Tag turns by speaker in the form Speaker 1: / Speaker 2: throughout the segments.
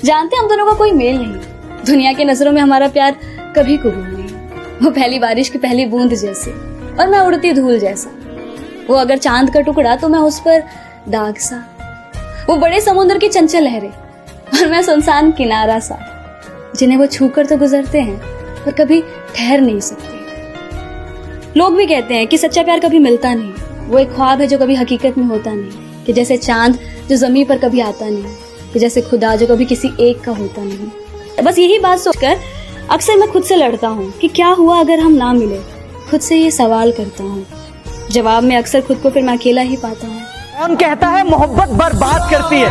Speaker 1: जानते हम दोनों का कोई मेल नहीं, दुनिया की नजरों में हमारा प्यार कभी कबूल नहीं। वो पहली बारिश की पहली बूंद जैसे और मैं उड़ती धूल जैसा। वो अगर चांद का टुकड़ा तो मैं उस पर दाग सा। वो बड़े समुद्र की चंचल लहरें और मैं सुनसान किनारा सा, जिन्हें वो छूकर तो गुजरते हैं पर कभी ठहर नहीं सकते। लोग भी कहते हैं कि सच्चा प्यार कभी मिलता नहीं, वो एक ख्वाब है जो कभी हकीकत में होता नहीं, कि जैसे चांद जो जमीन पर कभी आता नहीं, कि जैसे खुदा जो कभी किसी एक का होता नहीं। बस यही बात सोचकर अक्सर मैं खुद से लड़ता हूँ कि क्या हुआ अगर हम ना मिले। खुद से ये सवाल करता हूँ, जवाब में अक्सर खुद को फिर मैं अकेला ही पाता हूँ।
Speaker 2: कौन कहता है मोहब्बत बर्बाद करती है?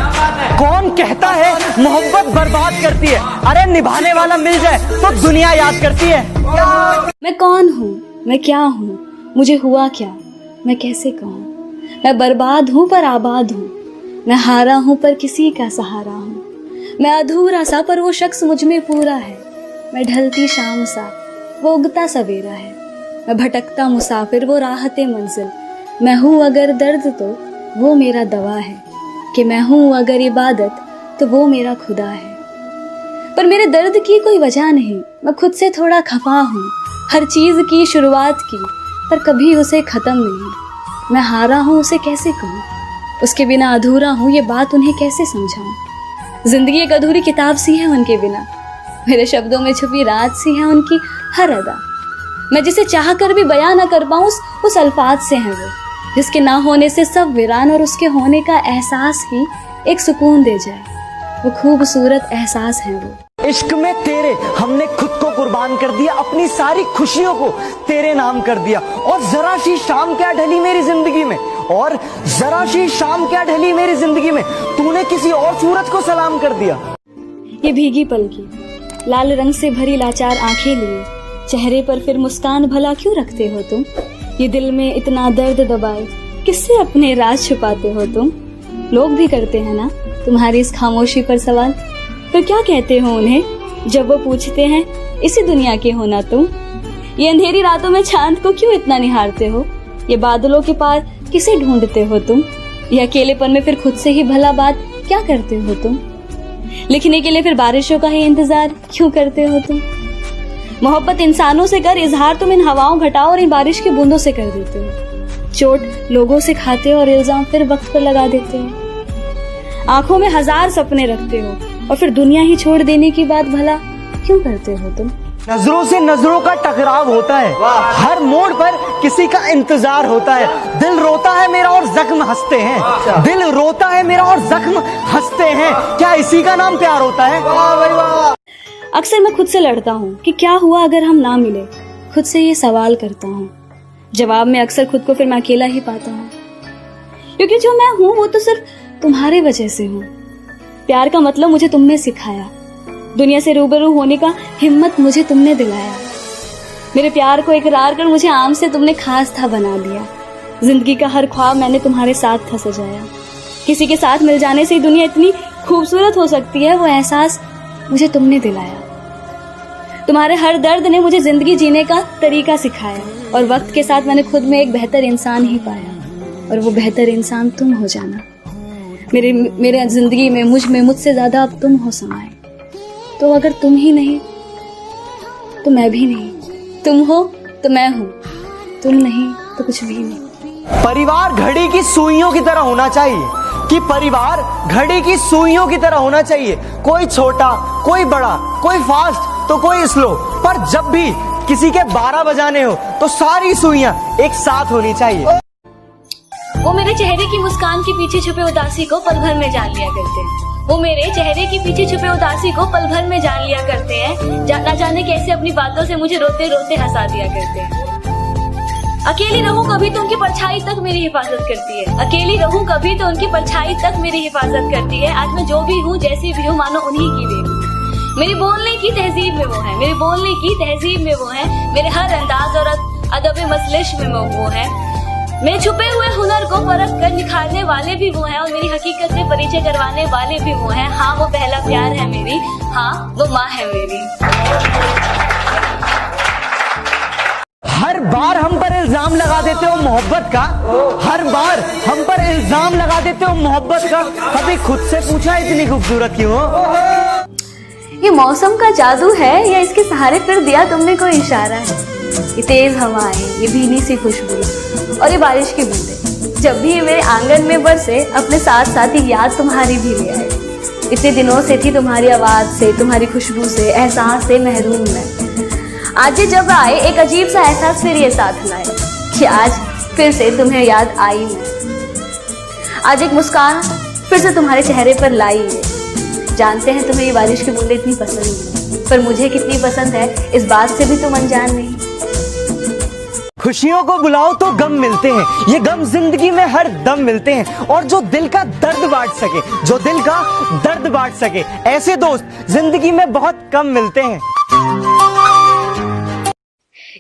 Speaker 2: कौन कहता है मोहब्बत बर्बाद करती है? अरे निभाने वाला मिल जाए तो दुनिया याद करती है।
Speaker 1: मैं कौन हूँ, मैं क्या हूँ, मुझे हुआ क्या, मैं कैसे कहूँ। मैं बर्बाद हूँ पर आबाद हूँ, मैं हारा हूँ पर किसी का सहारा हूँ। मैं अधूरा सा पर वो शख्स मुझ में पूरा है। मैं ढलती शाम सा, वो उगता सवेरा है। मैं भटकता मुसाफिर, वो राहते मंजिल। मैं हूँ अगर दर्द तो वो मेरा दवा है, कि मैं हूँ अगर इबादत तो वो मेरा खुदा है। पर मेरे दर्द की कोई वजह नहीं, मैं खुद से थोड़ा खफा हूँ। हर चीज की शुरुआत की पर कभी उसे खत्म नहीं। मैं हारा हूँ उसे कैसे कहूँ, उसके बिना अधूरा हूँ ये बात उन्हें कैसे समझाऊं। जिंदगी एक अधूरी किताब सी है उनके बिना, मेरे शब्दों में छुपी रात सी है उनकी हर अदा। मैं जिसे चाह कर भी बयां न कर पाऊं उस अल्फाज से है वो, जिसके ना होने से सब वीरान और उसके होने का एहसास ही एक सुकून दे जाए। वो खूबसूरत एहसास है वो।
Speaker 2: इश्क में तेरे हमने खुद को कुर्बान कर दिया, अपनी सारी खुशियों को तेरे नाम कर दिया। और जरा सी शाम क्या ढली मेरी जिंदगी में, और जरा सी शाम क्या ढली मेरी जिंदगी में, तूने किसी और सूरत को सलाम कर दिया।
Speaker 1: ये भीगी पलकी, लाल रंग से भरी लाचार आंखें लिए, चेहरे पर फिर मुस्कान भला क्यों रखते हो तुम। ये दिल में इतना दर्द दबाए किससे अपने राज छुपाते हो तुम। लोग भी करते हैं ना तुम्हारी इस खामोशी पर सवाल, तो क्या कहते हो उन्हें जब वो पूछते हैं इसी दुनिया के हो ना तुम। ये अंधेरी रातों में चांद को क्यों इतना निहारते हो, ये बादलों के पार किसे ढूंढते हो तुम। ये अकेलेपन में फिर खुद से ही भला बात क्या करते हो तुम। लिखने के लिए फिर बारिशों का ही इंतजार क्यों करते हो तुम। मोहब्बत इंसानों से कर इजहार तुम इन हवाओं घटाओ और इन बारिश की बूंदों से कर देते हो। चोट लोगों से खाते हो और इल्जाम फिर वक्त पर लगा देते हो। आंखों में हजार सपने रखते हो और फिर दुनिया ही छोड़ देने की बात भला क्यों करते हो तुम।
Speaker 2: नजरों से नजरों का टकराव होता है, हर मोड़ पर किसी का इंतजार होता है। दिल रोता है मेरा और जख्म हंसते हैं, दिल रोता है मेरा और जख्म हंसते हैं। क्या इसी का नाम प्यार होता है? वाह भाई वाह।
Speaker 1: अक्सर मैं खुद से लड़ता हूँ कि क्या हुआ अगर हम ना मिले। खुद से ये सवाल करता हूँ, जवाब में अक्सर खुद को फिर मैं अकेला ही पाता हूँ। क्योंकि जो मैं हूँ वो तो सिर्फ तुम्हारे वजह से हूँ। प्यार का मतलब मुझे तुमने सिखाया, दुनिया से रूबरू होने का हिम्मत मुझे तुमने दिलाया। मेरे प्यार को इकरार कर मुझे आम से तुमने खास था बना दिया। जिंदगी का हर ख्वाब मैंने तुम्हारे साथ था सजाया। किसी के साथ मिल जाने से दुनिया इतनी खूबसूरत हो सकती है, वो एहसास मुझे तुमने दिलाया। तुम्हारे हर दर्द ने मुझे जिंदगी जीने का तरीका सिखाया, और वक्त के साथ मैंने खुद में एक बेहतर इंसान ही पाया, और वो बेहतर इंसान तुम हो जाना। मेरे जिंदगी में मुझसे ज्यादा अब तुम हो समाये। तो अगर तुम ही नहीं तो मैं भी नहीं, तुम हो तो मैं हूँ, तुम नहीं तो कुछ भी नहीं।
Speaker 2: परिवार घड़ी की सुइयों की तरह होना चाहिए, कि परिवार घड़ी की सुइयों की तरह होना चाहिए। कोई छोटा, कोई बड़ा, कोई फास्ट तो कोई स्लो, पर जब भी किसी के 12 बजाने हो तो सारी सुइयां एक साथ होनी चाहिए।
Speaker 1: वो मेरे चेहरे की मुस्कान के पीछे छुपे उदासी को पल भर में जान लिया करते हैं। वो मेरे चेहरे के पीछे छुपे उदासी को पल भर में जान लिया करते हैं। ना जाने कैसे अपनी बातों से मुझे रोते रोते हंसा दिया करते हैं। अकेली रहूं कभी तो उनकी परछाई तक मेरी हिफाजत करती है। अकेली रहूं कभी तो उनकी परछाई तक मेरी हिफाजत करती है। आज मैं जो भी हूँ, जैसी भी हूँ, मानो उन्हीं की बेटी। मेरी बोलने की तहजीब में वो है, मेरे बोलने की तहजीब में वो है, मेरे हर अंदाज और अदब मसलिश में वो है। मेरे छुपे हुए हुनर को परख कर निखारने वाले भी वो हैं, और मेरी हकीकत से परिचय करवाने वाले भी वो हैं। हाँ, वो पहला प्यार है मेरी, हाँ वो माँ है मेरी।
Speaker 2: हर बार हम पर इल्जाम लगा देते हो मोहब्बत का, हर बार हम पर इल्जाम लगा देते हो मोहब्बत का। कभी खुद से पूछा इतनी खूबसूरत क्यों हो?
Speaker 1: ये मौसम का जादू है या इसके सहारे फिर दिया तुमने कोई इशारा है? ये तेज हवाएं, ये भीनी सी खुशबू और ये बारिश की बूंदें, जब भी ये मेरे आंगन में बरसे, अपने साथ साथ ही याद तुम्हारी भी ले आए। इतने दिनों से थी तुम्हारी आवाज से, तुम्हारी खुशबू से, एहसास से महरूम मैं। आज ये जब आए एक अजीब सा एहसास फिर ये साथ लाए कि आज फिर से तुम्हें याद आई मैं। आज एक मुस्कान फिर से तुम्हारे चेहरे पर लाई है। जानते हैं तुम्हें ये बारिश की बूंदें इतनी पसंद नहीं, पर मुझे कितनी पसंद है इस बात से भी तुम अनजान नहीं।
Speaker 2: खुशियों को बुलाओ तो गम मिलते हैं, ये गम जिंदगी में हर दम मिलते हैं। और जो दिल का दर्द बांट सके, जो दिल का दर्द बांट सके, ऐसे दोस्त जिंदगी में बहुत कम मिलते हैं।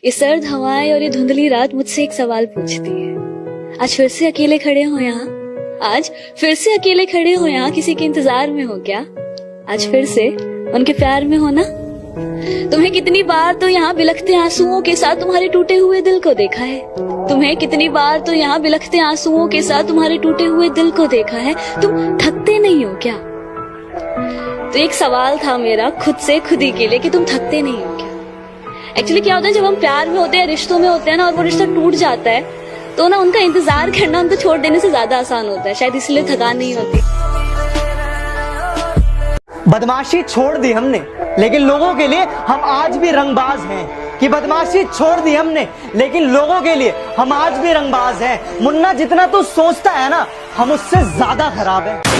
Speaker 1: ये सर्द हवाएं और ये धुंधली रात मुझसे एक सवाल पूछती है। आज फिर से अकेले खड़े हो यहाँ? आज फिर से अकेले खड़े हो यहाँ? किसी के इंतजार में हो क्या? आज फिर से उनके प्यार में हो ना? तुम्हें कितनी बार तो यहाँ बिलखते आंसुओं के साथ तुम्हारे टूटे हुए दिल को देखा है। तुम्हें कितनी बार तो यहाँ बिलखते आंसुओं के साथ तुम्हारे टूटे हुए दिल को देखा है। तुम थकते नहीं हो क्या? तो एक सवाल था मेरा खुद से खुद ही के लिए कि तुम थकते नहीं हो क्या? एक्चुअली क्या होता है, जब हम प्यार में होते हैं, रिश्तों में होते हैं ना, और वो रिश्ता टूट जाता है, तो ना उनका इंतजार करना उनको छोड़ देने से ज्यादा आसान होता है। शायद इसलिए थकान नहीं होती।
Speaker 2: बदमाशी छोड़ दी हमने, लेकिन लोगों के लिए हम आज भी रंगबाज हैं। कि बदमाशी छोड़ दी हमने, लेकिन लोगों के लिए हम आज भी रंगबाज हैं। मुन्ना जितना तू सोचता है ना, हम उससे ज्यादा खराब हैं।